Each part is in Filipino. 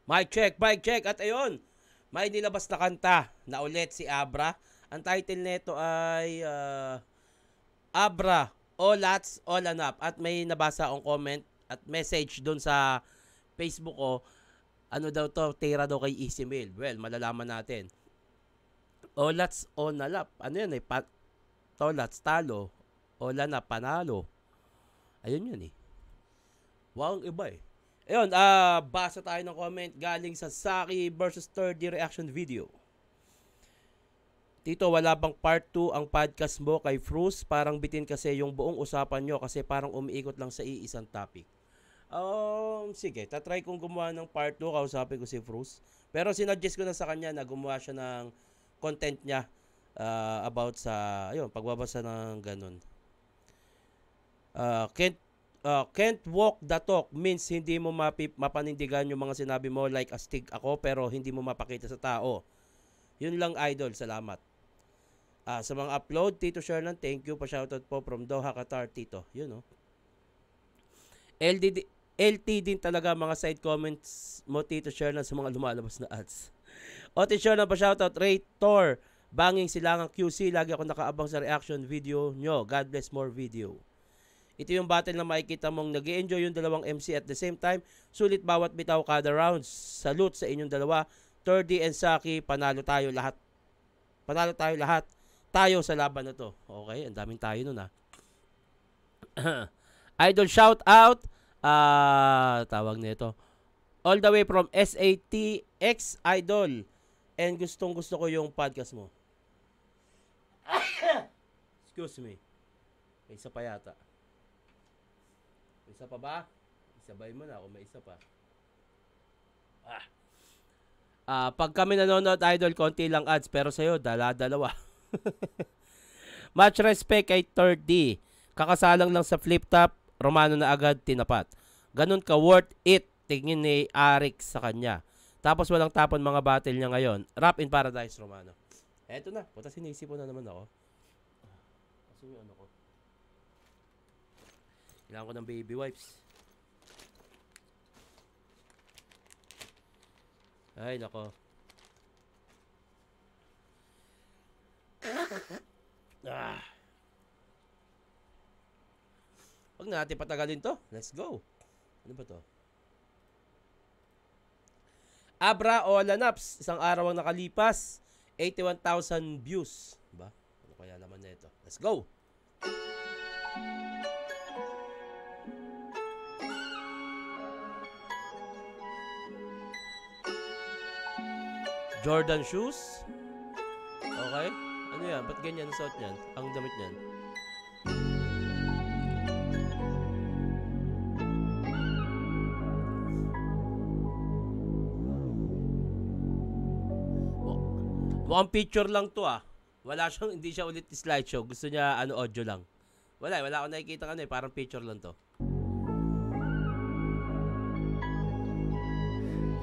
Mic check. At ayun, may nilabas na kanta na ulit si Abra. Ang title nito ay Abra, All Lats, All Anap. At may nabasa akong comment at message doon sa Facebook ko. Ano daw to, tira daw kay Easy Mail. Well, malalaman natin. All Lats, All Anap. Ano yan eh? Tolats, talo. All Anap, panalo. Ayun yun eh. Wow, ang iba eh. Ayun, basa tayo ng comment galing sa Saki versus 3D reaction video. Tito, wala bang part 2 ang podcast mo kay Fruz? Parang bitin kasi yung buong usapan nyo kasi parang umiikot lang sa iisang topic. Sige, tatry kong gumawa ng part 2, kausapin ko si Fruz. Pero sinuggest ko na sa kanya na gumawa siya ng content niya about sa, ayun, pagbabasa ng ganun. Can't walk the talk means hindi mo mapanindigan yung mga sinabi mo like astig ako pero hindi mo mapakita sa tao. Yun lang idol, salamat. Sa mga upload, Tito Shernan, thank you pa shoutout po from Doha, Qatar, Tito. Yun oh. LT din talaga mga side comments mo Tito Shernan sa mga lumalabas na ads. Tito Shernan pa shoutout, Ray Tor, Banging Silangang QC, lagi ako nakaabang sa reaction video nyo. God bless more video. Ito yung battle na makikita mong nag-i-enjoy yung dalawang MC at the same time. Sulit bawat bitaw kada rounds. Salute sa inyong dalawa. 3D and Saki, panalo tayo lahat. Panalo tayo lahat. Tayo sa laban na to. Okay, ang daming tayo nun Idol shout out. Tawag nito. All the way from SATX Idol. And gustong gusto ko yung podcast mo. Excuse me. May isa pa yata. May isa pa ba? Isabay mo na ako, may isa pa. Pag kami nanonood, idol, konti lang ads. Pero sa'yo, dala-dalawa. Much respect kay 3D. Kakasalang lang sa flip top, Romano na agad tinapat. Ganun ka worth it, tingin ni Arik sa kanya. Tapos walang tapon mga battle niya ngayon. Rap in Paradise, Romano. Eto na, puta sinisip mo na naman ako. Kasi yung ano ko. Kailangan ko ng baby wipes. Ay, nako. Huwag na natin patagalin to. Let's go. Ano ba to? Abra o Lanaps. Isang araw ang nakalipas. 81,000 views. Ba? Ano kaya naman na ito? Let's go. Jordan shoes. Okay. Ano yan? Ba't ganyan ang suot niyan? Ang damit niyan. Mukhang picture lang to Wala siyang, hindi siya ulit slideshow. Gusto niya audio lang. Wala akong nakikita parang picture lang to.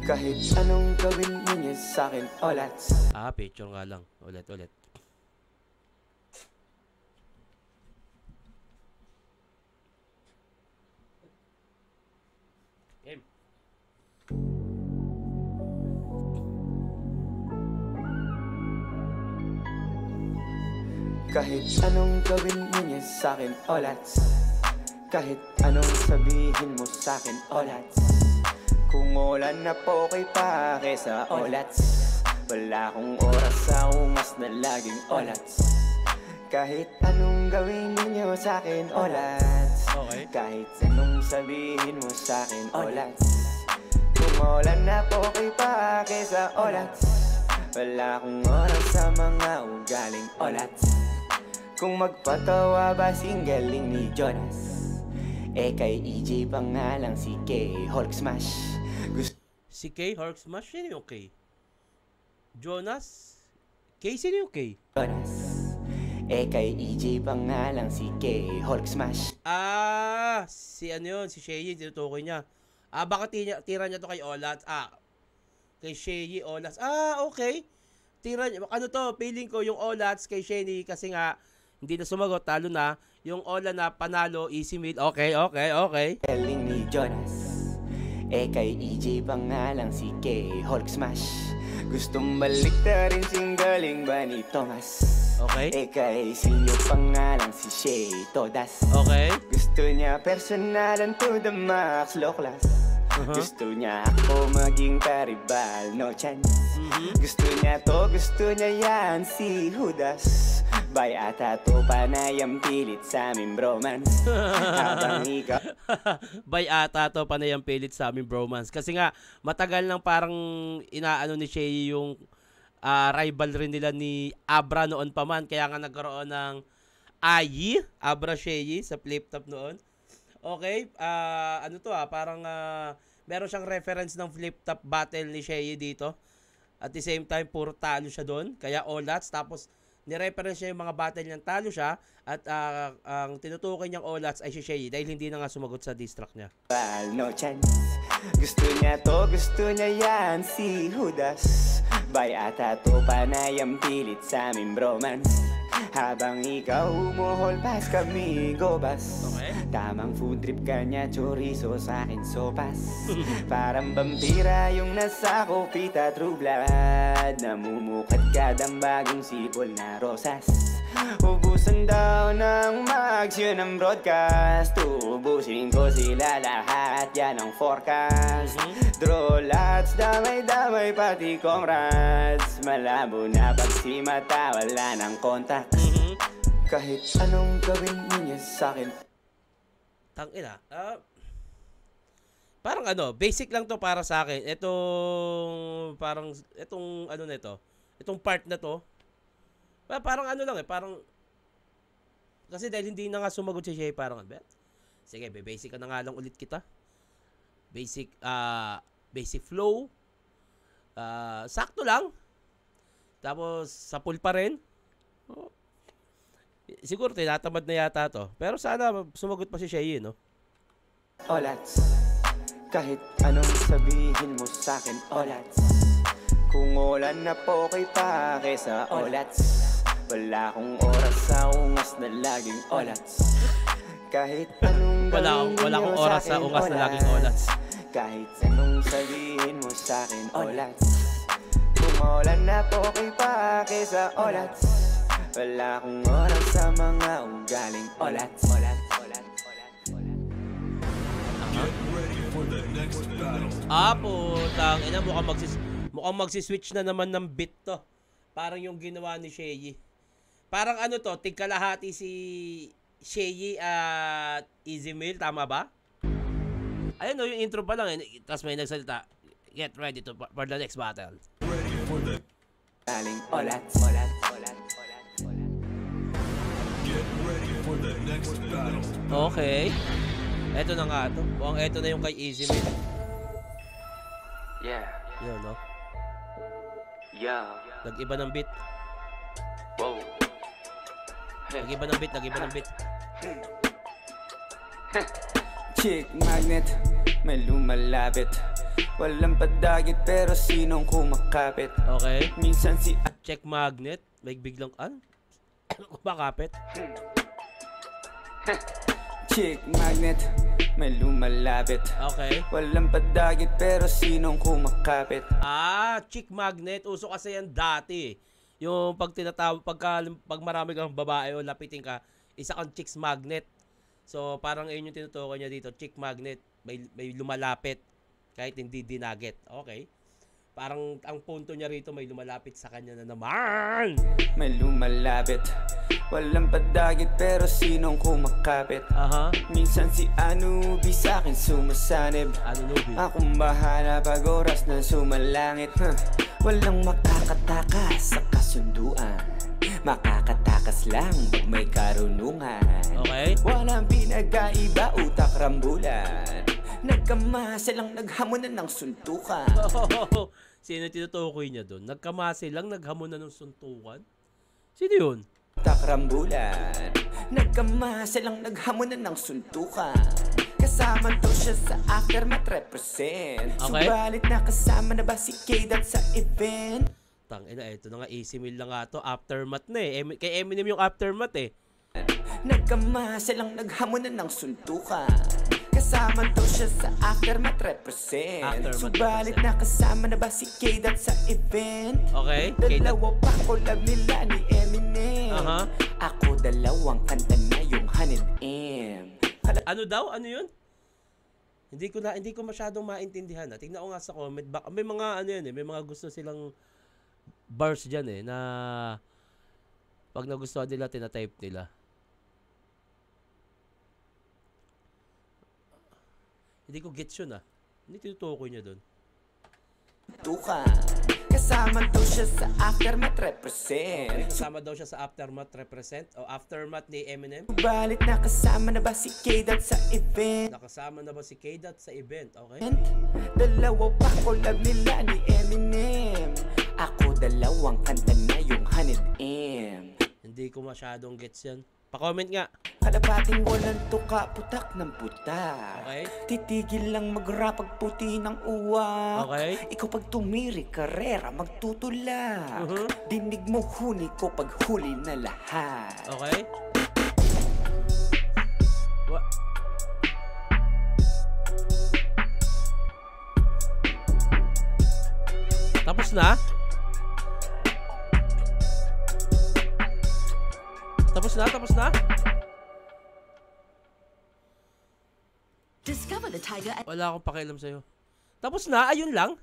Kahit anong gawin ninyo sa'kin, olats. Picture nga lang. Ulit. Game. Kahit anong gawin ninyo sa'kin, olats. Kahit anong sabihin mo sa'kin, olats. Kung ulan na po kay pake sa olats. Wala akong oras sa ungas na laging olats. Kahit anong gawin ninyo sa'kin, olats. Okay. Kahit anong sabihin mo sa'kin, olats. Kung ulan na po kay pake sa olats. Wala akong oras sa mga ugaling olats. Kung magpatawa ba singgaling ni Jonas. Kay EJ pa nga lang si K Hulk Smash. Si K Hulk Smash? Sino yung K? Jonas? K? Sino yung K? Jonas. Kay EJ pa nga lang si K Hulk Smash. Si ano yun? Si Shay, tinutukoy niya. Baka tira niya to kay Olats. Kay Shay, Olats. Okay. Tira niya. Ano to? Feeling ko yung Olats kay Shay kasi nga hindi na sumagot, talo na. Yung Ola na panalo, easy meal. Okay. Galing ni Jonas. kay EJ pa nga lang si K Hulk Smash. Gustong balik rin sing galing ba ni Thomas? Okay. Kay Sinyo pa nga lang si Shay Todas. Okay. Gusto niya personalan to the max, low class. Gusto niya ako maging karibal, no chance. Gusto niya to, gusto niya yan, si Judas. Bay ata to panayang pilit sa aming bromance. Habang ikaw Bay ata to panayang pilit sa aming bromance. Kasi nga, matagal nang parang inaano ni Shay yung rivalry nila ni Abra noon pa man. Kaya nga nagkaroon ng Ayi, Abra Shay sa flip top noon. Okay, ano to parang meron siyang reference ng flip top battle ni Shay dito. At the same time, puro talo siya doon. Kaya Olats, tapos nireference niya yung mga battle niyang talo siya. At ang tinutukoy niyang Olats ay si Shay dahil hindi na nga sumagot sa diss track niya. no chance. Gusto niya to, gusto niya yan, si Judas. Bay ata to panayang pilit sa aming bromance. Habang ikaw umuholpas kami gobas. Okay. Tamang food trip ka niya, chorizo sa akin sopas. Parang vampira yung nasa kopita, true blood. Namumukad kadang bagong sipol na rosas. Ubusan daw ng mags, yun ang broadcast. Ubusin ko sila lahat, yan ang forecast. Drolats, damay-damay pati comrades. Malabo na pag si mata, wala ng kontak. Kahit anong gawin niya sa'kin. Tangina. Parang basic lang to para sa akin. Itong ano na ito. Itong part na to. Parang ano lang parang kasi dahil hindi na nga sumagot si Shay, parang sige, basic na nga lang ulit kita. Basic flow. Sakto lang. Tapos sa pool pa rin. Siguro tinatamad na yata to. Pero sana sumagot pa si Shay, no? Olats, kahit anong sabihin mo sa'kin, Olats. Kung ulan na po kay pake sa Olats. Wala akong oras sa ungas na laging Olats. Kahit anong wala akong oras sa ungas na laging Olats. Kahit anong sabihin mo sa'kin, Olats. Kung ulan na po kay pake sa Olats. Wala akong oras sa mga ugaling Olats. Putang ina, mukhang magsiswitch na naman ng beat to. Parang yung ginawa ni Shay. Parang to, tigkalahati si Shay at Easy Meal, tama ba? Ayun yung intro pa lang tapos may nagsalita, get ready for the next battle. Galing Olats. Get ready for the next battle. Okay. Eto na nga to. Mukhang eto na yung kay Easy Meal. Yeah. Yun, no? Yeah. Nag-iba ng beat. Wow. Nag-iba ng beat. Chick magnet, may lumalapit. Walang padagit pero sinong kumakapit. Okay. Minsan si Check magnet. May biglang, kumakapit. Chick magnet, may lumalapit. Okay. Walang padagit pero sinong kumakapit. Chick magnet. Uso kasi yan dati. Yung pag marami kang babae o lapitin ka, isa kang chicks magnet. So, parang yun yung tinutukoy niya dito, chick magnet. May lumalapit kahit hindi dinaget. Okay. Parang ang punto niya rito, may lumalapit sa kanya na naman. May lumalapit. Walang padagit pero sinong kumakapit. Minsan si Anubi sa'kin sumasanib. Anubi. Akong bahala pag oras na sumalangit. Walang makakatakas sa kasunduan. Makakatakas lang pag may karunungan. Okay. Walang pinagkaiba, utak rambulan. Nagkamasa lang naghamunan ng suntukan. Sino tinutukoy niya doon? Nagkamasi lang naghamunan ng suntukan? Sino yun? Utak rambulan. Nagkamasa lang naghamunan ng suntukan. Kasama to siya sa aftermath represent. Okay. Subalit nakasama na ba si K-Dot sa event? Tangina, ito na nga, Easy Meal lang nga to. Aftermath na Kay Eminem yung aftermath Nagkamasa lang naghamunan ng suntukan. Kasama daw siya sa aftermath represent. Aftermath Subalit represent. nakasama na ba si K-Dot sa event? Okay, K-Dot. Dalawa pa collab nila ni Eminem. Aha. Ako dalawang kanta na yung 100M. Ano daw? Ano yun? Hindi ko masyadong maintindihan. Tingnan ko nga sa comment back. May mga ano yun eh, may mga gusto silang bars diyan eh na pag nagustuhan nila tina-type nila. Hindi ko gets yun ah. Hindi tinutukoy niya doon. Tuka. Kasama daw siya sa aftermath represent. Kasama daw siya sa aftermath represent o aftermath ni Eminem. Subalit nakasama na ba si K-Dot sa event? Nakasama na ba si K-Dot sa event? Okay? Dalawa pa collab nila ni Eminem. Ako dalawang kanta na yung 100M. Hindi ko masyadong gets yan. Pa-comment nga. Kalabating walang tuka, putak ng putak. Okay? Titigil lang mag-rap pag puti ng uwak. Okay. Ikaw pag tumiri, karera, magtutulak. Mhm. Dinig mo huni ko pag huli na lahat. Okay? What? Tapos na? Tapos na? Discover the tiger at Wala akong pakialam sa'yo. Tapos na? Ayun lang?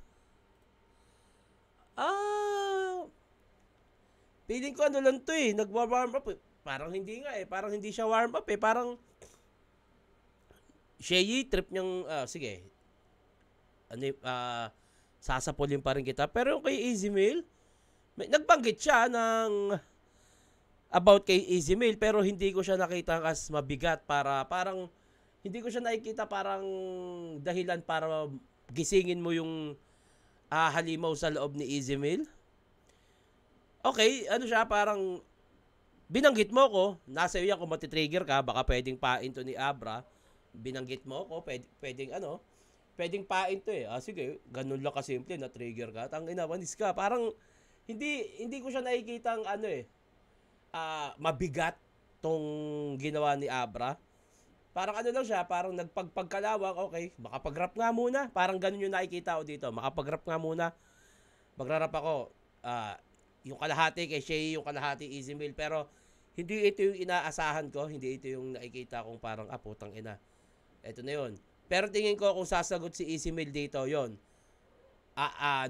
Feeling ko ano lang to eh. Nagwa-warm up eh. Parang hindi nga eh. Parang hindi siya warm up eh. Parang Shay, trip niyang, sige. Sasapulin pa rin kita. Pero yung kay Easy Meal, nagbanggit siya ng about kay Easy Meal pero hindi ko siya nakita as mabigat para parang hindi ko siya nakikita parang dahilan para gisingin mo yung halimaw sa loob ni Easy Meal. Okay, ano siya parang binanggit mo ko, nasa iyo kung matitrigger ka, baka pwedeng pain to ni Abra. Binanggit mo ko, pwedeng pain to eh. Sige, ganun lang kasimple, na-trigger ka. Tangina, wanis ka. Parang hindi ko siya nakikita ang ano eh. Mabigat tong ginawa ni Abra. Parang ano lang siya, parang nagpagkalawak, okay, makapag-rap nga muna. Parang ganun yung nakikita ko dito. Makapag-rap nga muna. Magra-rap ako. Yung kalahati kay Shay, yung kalahati Easy Meal. Pero hindi ito yung inaasahan ko. Hindi ito yung nakikita kong parang putang ina. Ito na yun. Pero tingin ko kung sasagot si Easy Meal dito, yun.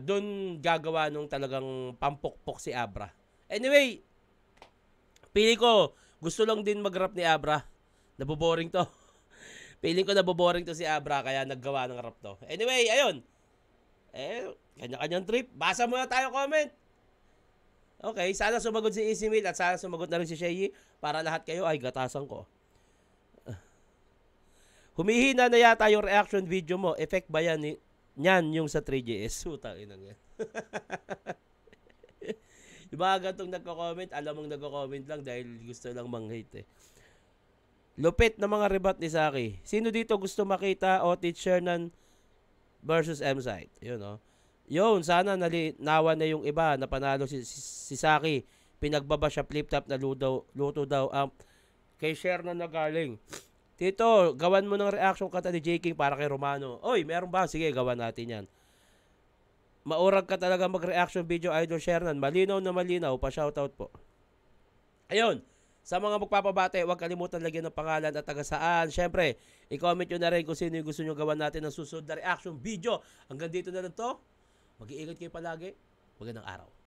Doon gagawa nung talagang pampukpok si Abra. Anyway, pili ko, gusto lang din mag-rap ni Abra. Naboboring to. Piling ko naboboring to si Abra, kaya naggawa ng rap to. Anyway, ayun. Kanya-kanyang trip. Basa muna tayo comment. Okay, sana sumagot si Easy Meal at sana sumagot na rin si Shay para lahat kayo ay gatasan ko. Humihina na yata yung reaction video mo. Effect ba yan? Yan yung sa 3GS. Sutang inang yan. Yung mga gantong nagko-comment, alam mong nagko-comment lang dahil gusto lang mang-hate eh. Lupit na mga rebut ni Saki. Sino dito gusto makita o teacher nan versus M-Site? Yun o. Yun, sana nawa na yung iba na panalo si Saki. Pinagbaba siya flip-top na luto daw kay share na nagaling. Tito, gawan mo ng reaction kata ni J. King para kay Romano. Oy, meron ba? Sige, gawan natin yan. Maurag ka talaga mag-reaction video, Idol Shernan. Malinaw na malinaw. Pa-shoutout po. Ayun. Sa mga magpapabate, huwag kalimutan lagyan ng pangalan at taga saan. Siyempre, i-comment nyo na rin kung sino yung gusto nyo gawan natin ng susunod na reaction video. Hanggang dito na lang to. Mag-iingat kayo palagi. Magandang araw.